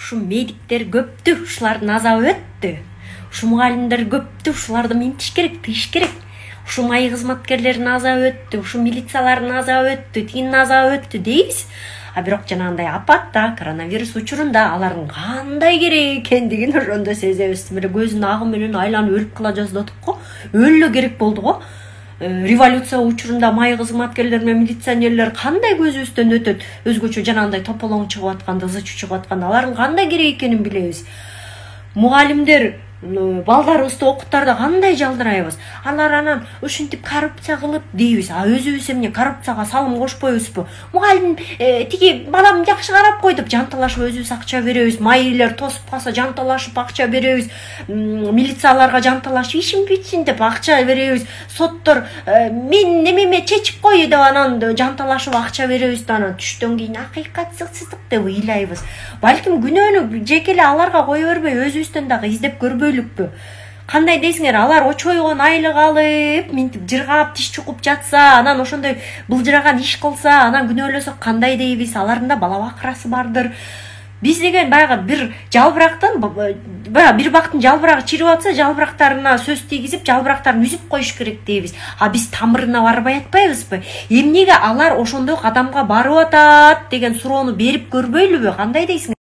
ушу медиктер көптү, ушулардын азабы өттү. Ушу мугалимдер көптү, ушуларды минтиш керек, тыйыш керек. Ушу майы кызматкерлердин азабы өттү, ушу милициялардын азабы өттү, тигинин азабы өттү дейбиз. А бирок жанагындай апатта, коронавирус учурунда алардын кандай керек экендигин ошондо сезебиз. Мына көздүн агы менен айланып өлүп кала жаздадык го. Өлө керек болду го. Революция учурунда май кызматкерлер менен милиционерлер кандай көзүбүздөн өтөт. Өзгөчө жанагындай тополоң чыгып атканда, ызычы чыгып атканда алардын кандай керек экенин билебиз. Мугалимдер балдарыбызды окуттарда кандай жалдырайбыз. Алар анан ушинтип коррупция кылып дейбиз. А өзүбүз эмне коррупцияга салым кошпойбузбу? Мугалим тиги балам жакшы карап кой деп жанталашып өзүбүз акча беребиз. Майылар тосуп калса жанталашып акча беребиз. Милицияларга жанталашып ишин бүтсүн деп акча беребиз. Соттор мен немеме чечип кой деп анан жанталашып акча беребиз да анан түштөн кийин акыйкатсыздык деп ыйлайбыз. Балким күнөөнү жеке эле аларга кое бербей өзүбүздөн дагы издеп көрбөйлүкпү? Кандай дейсиңер, алар очойгон айлык алып, минтип жыргап, тиш чукуп жатса, анан ошондой былжыраган иш кылса, анан күнөөлөсөк кандай дейбиз? Алардын да бала бакырасы бардыр. Биз деген баягы бир жалбырактан, баягы бир бактын жалбырагы чирип атса, жалбырактарына сөз тийгизип, жалбырактарын үзүп коюш керек дейбиз. А биз тамырына барбай атпайбызбы? Эмнеге алар ошондой кадамга барып атат деген суроону берип көрбөйлүбү? Кандай дейсиңер?